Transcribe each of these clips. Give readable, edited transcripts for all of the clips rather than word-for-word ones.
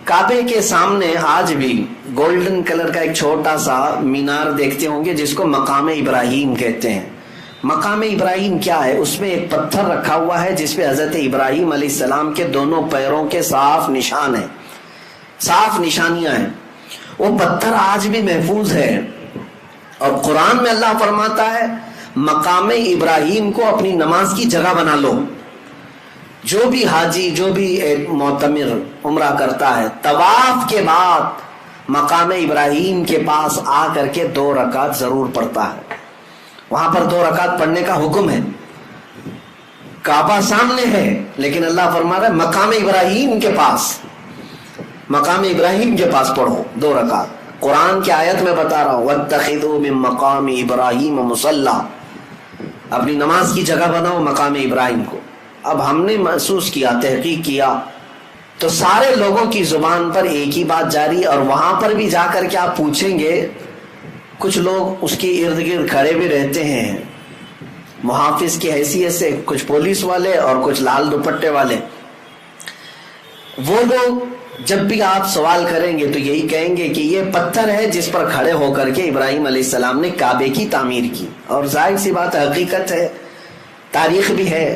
کعبے کے سامنے آج بھی گولڈن کلر کا ایک چھوٹا سا مینار دیکھتے ہوں گے جس کو مقام ابراہیم کہتے ہیں. مقام ابراہیم کیا ہے؟ اس میں ایک پتھر رکھا ہوا ہے جس پہ حضرت ابراہیم علیہ السلام کے دونوں پیروں کے صاف نشان ہیں، صاف نشانیاں ہیں. وہ پتھر آج بھی محفوظ ہے. اور قرآن میں اللہ فرماتا ہے مقام ابراہیم کو اپنی نماز کی جگہ بنا لو. جو بھی حاجی، جو بھی معتمر عمرہ کرتا ہے، طواف کے بعد مقام ابراہیم کے پاس آ کر کے 2 رکعت ضرور پڑھتا ہے. وہاں پر 2 رکعت پڑھنے کا حکم ہے. کعبہ سامنے ہے لیکن اللہ فرما رہا ہے مقام ابراہیم کے پاس، مقام ابراہیم کے پاس پڑھو 2 رکعت. قرآن کی آیت میں بتا رہا ہوں وَاتَّخِذُوا مِن مَقَامِ إِبْرَاهِيمَ مُصَلًّى، اپنی نماز کی جگہ بناؤ مقام ابراہیم کو. اب ہم نے محسوس کیا، تحقیق کیا تو سارے لوگوں کی زبان پر ایک ہی بات جاری، اور وہاں پر بھی جا کر کے آپ پوچھیں گے کچھ لوگ اس کے ارد گرد کھڑے بھی رہتے ہیں محافظ کی حیثیت سے، کچھ پولیس والے اور کچھ لال دوپٹے والے. وہ لوگ جب بھی آپ سوال کریں گے تو یہی کہیں گے کہ یہ پتھر ہے جس پر کھڑے ہو کر کے ابراہیم علیہ السلام نے کعبے کی تعمیر کی. اور ظاہر سی بات حقیقت ہے، تاریخ بھی ہے.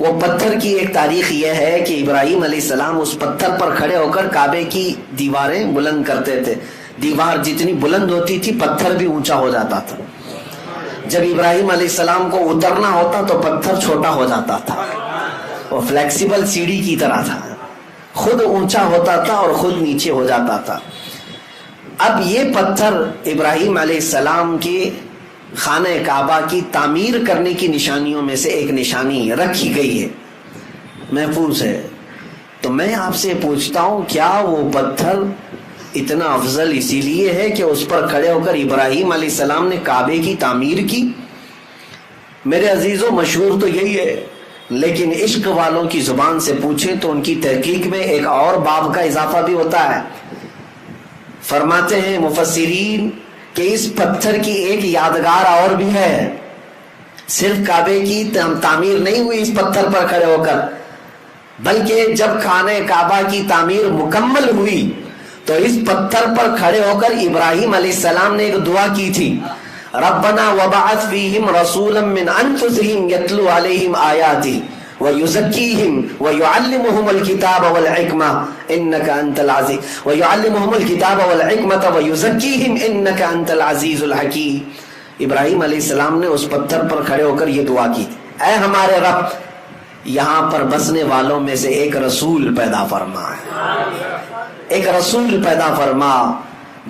وہ پتھر کی ایک تاریخ یہ ہے کہ ابراہیم علیہ السلام اس پتھر پر کھڑے ہو کر کعبے کی دیواریں بلند کرتے تھے. دیوار جتنی بلند ہوتی تھی پتھر بھی اونچا ہو جاتا تھا. جب ابراہیم علیہ السلام کو اترنا ہوتا تو پتھر چھوٹا ہو جاتا تھا. وہ فلیکسیبل سیڑھی کی طرح تھا، خود اونچا ہوتا تھا اور خود نیچے ہو جاتا تھا. اب یہ پتھر ابراہیم علیہ السلام کی خانہ کعبہ کی تعمیر کرنے کی نشانیوں میں سے ایک نشانی رکھی گئی ہے، محفوظ ہے. تو میں آپ سے پوچھتا ہوں کیا وہ پتھر اتنا افضل اسی لیے ہے کہ اس پر کھڑے ہو کر ابراہیم علیہ السلام نے کعبے کی تعمیر کی؟ میرے عزیزوں مشہور تو یہی ہے، لیکن عشق والوں کی زبان سے پوچھیں تو ان کی تحقیق میں ایک اور باب کا اضافہ بھی ہوتا ہے. فرماتے ہیں مفسرین کہ اس پتھر کی ایک یادگار اور بھی ہے. صرف کعبے کی تعمیر نہیں ہوئی اس پتھر پر کھڑے ہو کر، بلکہ جب خانہ کعبہ کی تعمیر مکمل ہوئی تو اس پتھر پر کھڑے ہو کر ابراہیم علیہ السلام نے ایک دعا کی تھی، ربنا وبعث فیہم رسولا من انفسہم یتلو علیہم آیاتی ویزکیہم ویعلمہم الکتاب والحکمہ انک انت العزیز ویعلمہم الکتاب والحکمہ ویزکیہم انک انت العزیز الحکیم. ابراہیم علیہ السلام نے اس پتھر پر کھڑے ہو کر یہ دعا کی، اے ہمارے رب یہاں پر بسنے والوں میں سے ایک رسول پیدا فرما، ایک رسول پیدا فرما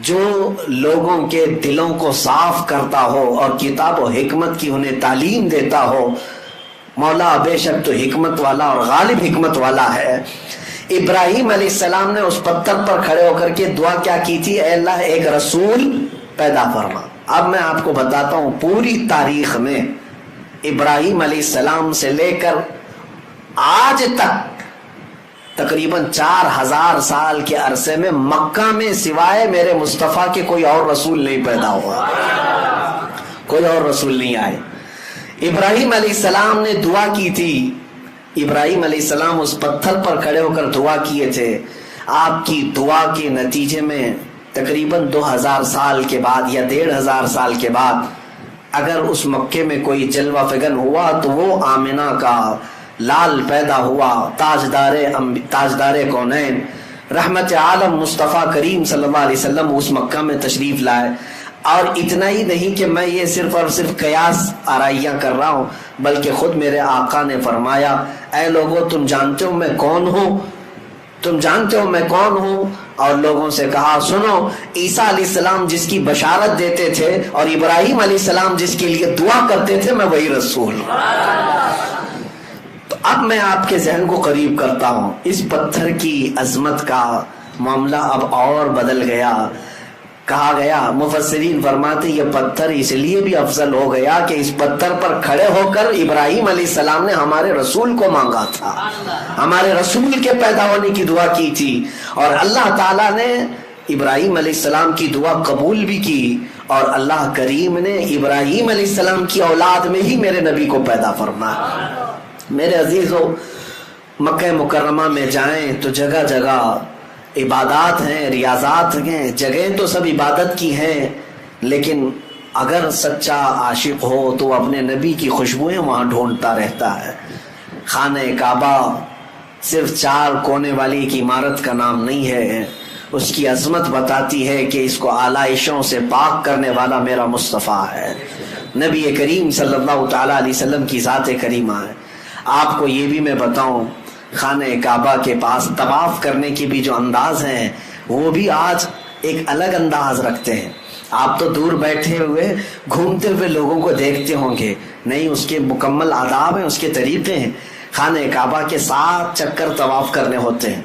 جو لوگوں کے دلوں کو صاف کرتا ہو اور کتاب و حکمت کی انہیں تعلیم دیتا ہو. مولا بے شک تو حکمت والا اور غالب حکمت والا ہے. ابراہیم علیہ السلام نے اس پتھر پر کھڑے ہو کر کے دعا کیا کی تھی؟ اے اللہ ایک رسول پیدا فرما. اب میں آپ کو بتاتا ہوں پوری تاریخ میں ابراہیم علیہ السلام سے لے کر آج تک تقریباً 4000 سال کے عرصے میں مکہ میں سوائے میرے مصطفیٰ کے کوئی اور رسول نہیں پیدا ہوا، کوئی اور رسول نہیں آئے. ابراہیم علیہ السلام نے دعا کی تھی. ابراہیم علیہ السلام اس پتھر پر کھڑے ہو کر دعا کیے تھے. آپ کی دعا کے نتیجے میں تقریباً 2000 سال کے بعد یا 1500 سال کے بعد اگر اس مکے میں کوئی جلوہ فگن ہوا تو وہ آمنہ کا لال پیدا ہوا، تاجدار کونین رحمت عالم مصطفیٰ کریم صلی اللہ علیہ وسلم اس مکہ میں تشریف لائے. اور اتنا ہی نہیں کہ میں یہ صرف اور صرف قیاس آرائیاں کر رہا ہوں، بلکہ خود میرے آقا نے فرمایا اے لوگوں تم جانتے ہو میں کون ہوں، تم جانتے ہو میں کون ہوں. اور لوگوں سے کہا سنو عیسیٰ علیہ السلام جس کی بشارت دیتے تھے اور ابراہیم علیہ السلام جس کے لیے دعا کرتے تھے میں وہی رسول ہوں. تو اب میں آپ کے ذہن کو قریب کرتا ہوں. اس پتھر کی عظمت کا معاملہ اب اور بدل گیا. کہا گیا مفسرین فرماتے یہ پتھر اس لیے بھی افضل ہو گیا کہ اس پتھر پر کھڑے ہو کر ابراہیم علیہ السلام نے ہمارے رسول کو مانگا تھا، ہمارے رسول کے پیدا ہونے کی دعا کی تھی، اور اللہ تعالیٰ نے ابراہیم علیہ السلام کی دعا قبول بھی کی، اور اللہ کریم نے ابراہیم علیہ السلام کی اولاد میں ہی میرے نبی کو پیدا فرمایا. میرے عزیزو مکہ مکرمہ میں جائیں تو جگہ جگہ عبادات ہیں، ریاضات ہیں، جگہیں تو سب عبادت کی ہیں، لیکن اگر سچا عاشق ہو تو اپنے نبی کی خوشبوئیں وہاں ڈھونڈتا رہتا ہے۔ خانہ کعبہ صرف 4 کونے والی ایک عمارت کا نام نہیں ہے، اس کی عظمت بتاتی ہے کہ اس کو آلائشوں سے پاک کرنے والا میرا مصطفیٰ ہے، نبی کریم صلی اللہ تعالیٰ علیہ وسلم کی ذات کریمہ ہے۔ آپ کو یہ بھی میں بتاؤں، خانہ کعبہ کے پاس طواف کرنے کے بھی جو انداز ہیں وہ بھی آج ایک الگ انداز رکھتے ہیں۔ آپ تو دور بیٹھے ہوئے گھومتے ہوئے لوگوں کو دیکھتے ہوں گے، نہیں، اس کے مکمل آداب ہیں، اس کے طریقے ہیں۔ خانہ کعبہ کے 7 چکر طواف کرنے ہوتے ہیں،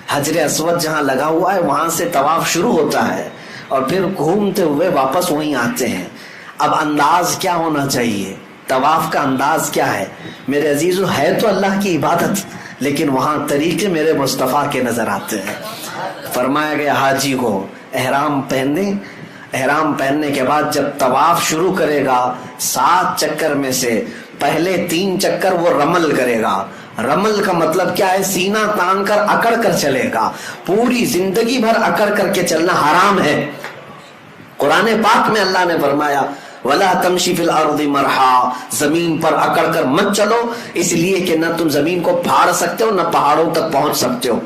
حجر اسود جہاں لگا ہوا ہے وہاں سے طواف شروع ہوتا ہے اور پھر گھومتے ہوئے واپس وہیں آتے ہیں۔ اب انداز کیا ہونا چاہیے، طواف کا انداز کیا ہے؟ میرے عزیزو، ہے تو اللہ کی عبادت، لیکن وہاں طریقے میرے مصطفیٰ کے نظر آتے ہیں۔ فرمایا گیا حاجی کو احرام پہننے، احرام پہننے کے بعد جب طواف شروع کرے گا 7 چکر میں سے پہلے 3 چکر وہ رمل کرے گا۔ رمل کا مطلب کیا ہے؟ سینہ تان کر اکڑ کر چلے گا، پوری زندگی بھر اکڑ کر کے چلنا حرام ہے۔ قرآن پاک میں اللہ نے فرمایا وَلَا تَمْشِ فِي الْأَرْضِ مَرْحًا، زمین پر اکڑ کر مت چلو، اس لیے کہ نہ تم زمین کو پھاڑ سکتے ہو نہ پہاڑوں تک پہنچ سکتے ہو،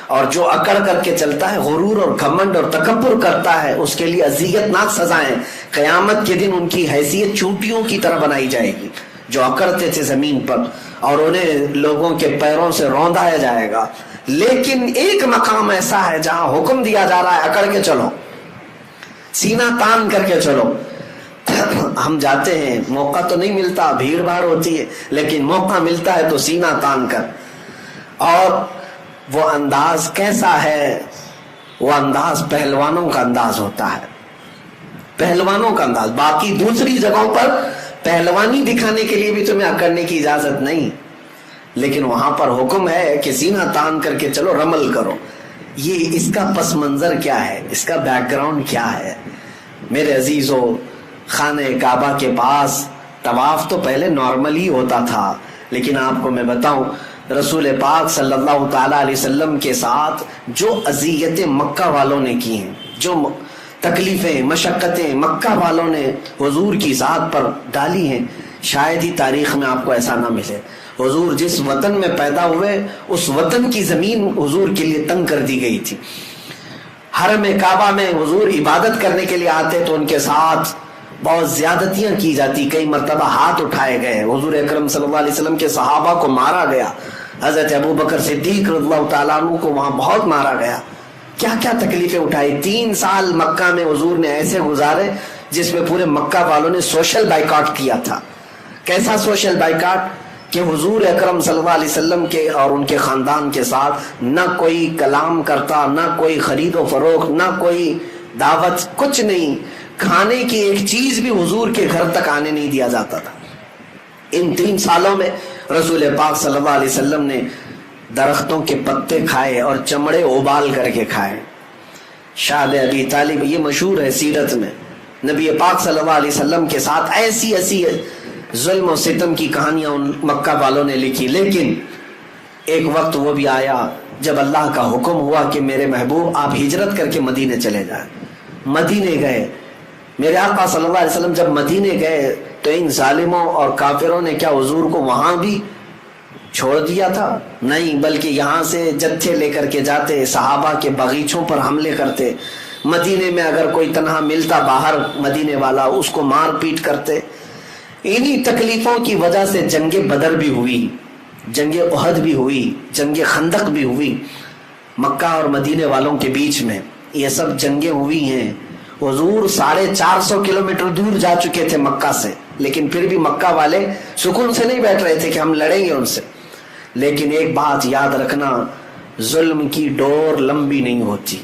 اور جو اکڑ کر کے چلتا ہے، غرور اور گھمنڈ اور تکبر کرتا ہے، اس کے لیے اذیت ناک سزائیں، قیامت کے دن ان کی حیثیت چونٹیوں کی طرح بنائی جائے گی جو اکڑتے تھے زمین پر، اور انہیں لوگوں کے پیروں سے روندایا جائے گا۔ لیکن ایک مقام ایسا ہے جہاں حکم دیا جا رہا ہے اکڑ کے چلو، سینہ تان کر کے چلو۔ ہم جاتے ہیں، موقع تو نہیں ملتا، بھیڑ بھاڑ ہوتی ہے، لیکن موقع ملتا ہے تو سینہ تان کر۔ اور وہ انداز کیسا ہے؟ وہ انداز پہلوانوں کا انداز ہوتا ہے، پہلوانوں کا انداز۔ باقی دوسری جگہوں پر پہلوانی دکھانے کے لیے بھی تمہیں اکڑنے کی اجازت نہیں، لیکن وہاں پر حکم ہے کہ سینہ تان کر کے چلو، رمل کرو۔ یہ اس کا پس منظر کیا ہے، اس کا بیک گراؤنڈ کیا ہے؟ میرے عزیزو، خانہ کعبہ کے پاس طواف تو پہلے نارمل ہی ہوتا تھا، لیکن آپ کو میں بتاؤں رسول پاک صلی اللہ تعالیٰ علیہ وسلم کے ساتھ جو اذیتیں مکہ والوں نے کی ہیں، جو تکلیفیں مشقتیں مکہ والوں نے حضور کی ذات پر ڈالی ہیں، شاید ہی تاریخ میں آپ کو ایسا نہ ملے۔ حضور جس وطن میں پیدا ہوئے اس وطن کی زمین حضور کے لیے تنگ کر دی گئی تھی۔ حرم کعبہ میں حضور عبادت کرنے کے لیے آتے تو ان کے ساتھ بہت زیادتیاں کی جاتی، کئی مرتبہ ہاتھ اٹھائے گئے، حضور اکرم صلی اللہ علیہ وسلم کے صحابہ کو مارا گیا، حضرت ابو بکر صدیق رضی اللہ تعالیٰ عنہ کو وہاں بہت مارا گیا۔ کیا کیا تکلیفیں اٹھائی۔ 3 سال مکہ میں حضور نے ایسے گزارے جس میں پورے مکہ والوں نے سوشل بائیکاٹ کیا تھا۔ کیسا سوشل بائیکاٹ؟ کہ حضور اکرم صلی اللہ علیہ وسلم کے اور ان کے خاندان کے ساتھ نہ کوئی کلام کرتا، نہ کوئی خرید و فروخت، نہ کوئی دعوت، کچھ نہیں۔ کھانے کی ایک چیز بھی حضور کے گھر تک آنے نہیں دیا جاتا تھا۔ ان 3 سالوں میں رسول پاک صلی اللہ علیہ وسلم نے درختوں کے پتے کھائے اور چمڑے ابال کر کے کھائے۔ شاہ ابی طالب، یہ مشہور ہے سیرت میں، نبی پاک صلی اللہ علیہ وسلم کے ساتھ ایسی ایسی ظلم و ستم کی کہانیاں ان مکہ والوں نے لکھی۔ لیکن ایک وقت وہ بھی آیا جب اللہ کا حکم ہوا کہ میرے محبوب آپ ہجرت کر کے مدینے چلے جائیں۔ مدینے گئے۔ میرے آقا صلی اللہ علیہ وسلم جب مدینے گئے تو ان ظالموں اور کافروں نے کیا حضور کو وہاں بھی چھوڑ دیا تھا؟ نہیں، بلکہ یہاں سے جتھے لے کر کے جاتے، صحابہ کے باغیچوں پر حملے کرتے، مدینے میں اگر کوئی تنہا ملتا باہر مدینے والا اس کو مار پیٹ کرتے۔ انہی تکلیفوں کی وجہ سے جنگ بدر بھی ہوئی، جنگ احد بھی ہوئی، جنگ خندق بھی ہوئی، مکہ اور مدینے والوں کے بیچ میں یہ سب جنگیں ہوئی ہیں۔ حضور 450 کلومیٹر دور جا چکے تھے مکہ سے، لیکن پھر بھی مکہ والے سکون سے نہیں بیٹھ رہے تھے کہ ہم لڑیں گے ان سے۔ لیکن ایک بات یاد رکھنا، ظلم کی ڈور لمبی نہیں ہوتی،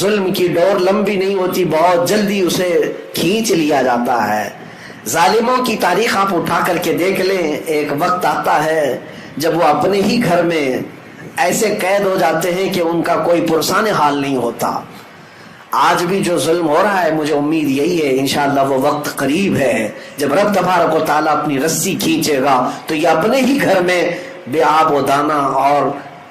ظلم کی ڈور لمبی نہیں ہوتی، بہت جلدی اسے کھینچ لیا جاتا ہے۔ ظالموں کی تاریخ آپ اٹھا کر کے دیکھ لیں، ایک وقت آتا ہے جب وہ اپنے ہی گھر میں ایسے قید ہو جاتے ہیں کہ ان کا کوئی پرسان حال نہیں ہوتا۔ آج بھی جو ظلم ہو رہا ہے، مجھے امید یہی ہے انشاءاللہ وہ وقت قریب ہے جب رب تبارک و تعالیٰ اپنی رسی کھینچے گا تو یہ اپنے ہی گھر میں بے آب و دانہ اور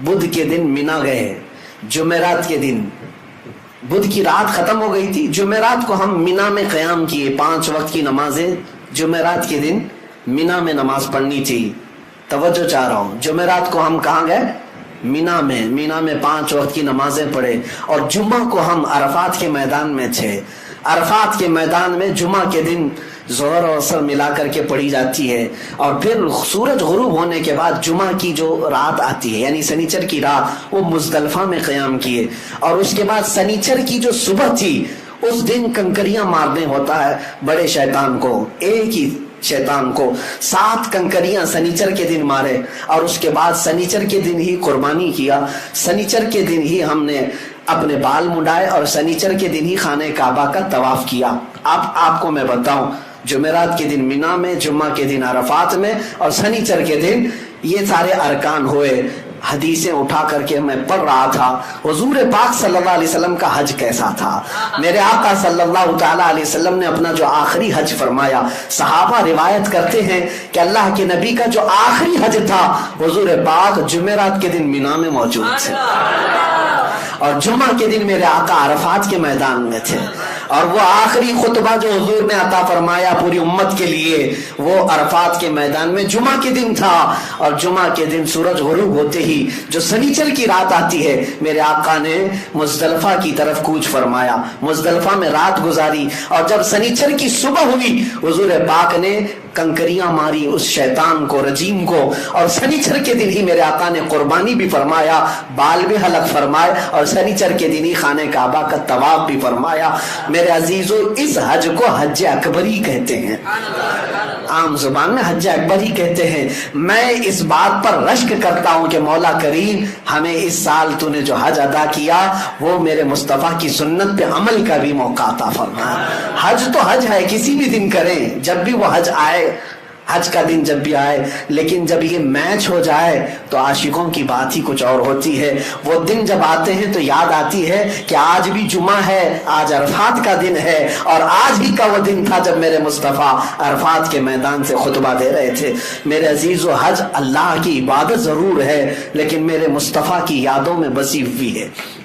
بدھ کے دن مینا گئے، جمعرات کے دن، بدھ کی رات ختم ہو گئی تھی، جمعرات کو ہم مینا میں قیام کیے، 5 وقت کی نمازیں جمعرات کے دن مینا میں نماز پڑھنی تھی۔ توجہ چاہ رہا ہوں، جمعرات کو ہم کہاں گئے؟ مینا میں 5 وقت کی نمازیں پڑھے، اور جمعہ کو ہم عرفات کے میدان میں تھے۔ عرفات کے میدان میں جمعہ کے دن ظہر اور عصر ملا کر کے پڑھی جاتی ہے، اور پھر سورج غروب ہونے کے بعد جمعہ کی جو رات آتی ہے یعنی سنیچر کی رات، وہ مزدلفہ میں قیام کیے، اور اس کے بعد سنیچر کی جو صبح تھی اس دن کنکریاں مارنے ہوتا ہے بڑے شیطان کو، ایک ہی شیطان کو 7 کنکریاں سنیچر کے دن مارے، اور اس کے بعد سنیچر کے دن ہی قربانی کیا، سنیچر کے دن ہی ہم نے اپنے بال منڈائے، اور سنیچر کے دن ہی خانہ کعبہ کا طواف کیا۔ اب آپ کو میں بتاؤں، جمعرات کے دن مینا میں، جمعہ کے دن عرفات میں، اور سنیچر کے دن، یہ سارے ارکان ہوئے۔ حدیثیں اٹھا کر کے میں پڑھ رہا تھا، حضور پاک صلی اللہ علیہ وسلم کا حج کیسا تھا۔ میرے آقا صلی اللہ تعالی علیہ وسلم نے اپنا جو آخری حج فرمایا، صحابہ روایت کرتے ہیں کہ اللہ کے نبی کا جو آخری حج تھا، حضور پاک جمعرات کے دن مینا میں موجود تھے، اور جمعہ کے دن میرے آقا عرفات کے میدان میں تھے، اور وہ آخری خطبہ جو حضور نے عطا فرمایا پوری امت کے لیے، وہ عرفات کے میدان میں جمعہ کے دن تھا۔ اور جمعہ کے دن سورج غروب ہوتے ہی جو سنیچر کی رات آتی ہے، میرے آقا نے مزدلفہ کی طرف کوچ فرمایا، مزدلفہ میں رات گزاری، اور جب سنیچر کی صبح ہوئی، حضور پاک نے کنکریاں ماری اس شیطان کو، رجیم کو، اور سنیچر کے دن ہی میرے آقا نے قربانی بھی فرمایا، بال بھی حلق فرمائے، اور سنیچر کے دن ہی خانہ کعبہ کا طواف بھی فرمایا۔ میرے عزیزو، اس حج کو حج اکبری کہتے ہیں، عام زبان میں حج اکبر ہی کہتے ہیں۔ میں اس بات پر رشک کرتا ہوں کہ مولا کریم ہمیں اس سال تو نے جو حج ادا کیا، وہ میرے مصطفیٰ کی سنت پہ عمل کا بھی موقع عطا فرما۔ حج تو حج ہے، کسی بھی دن کریں، جب بھی وہ حج آئے، حج کا دن جب بھی آئے، لیکن جب یہ میچ ہو جائے تو عاشقوں کی بات ہی کچھ اور ہوتی ہے۔ وہ دن جب آتے ہیں تو یاد آتی ہے کہ آج بھی جمعہ ہے، آج عرفات کا دن ہے، اور آج ہی کا وہ دن تھا جب میرے مصطفیٰ عرفات کے میدان سے خطبہ دے رہے تھے۔ میرے عزیز و حج اللہ کی عبادت ضرور ہے، لیکن میرے مصطفیٰ کی یادوں میں بسی ہوئی ہے۔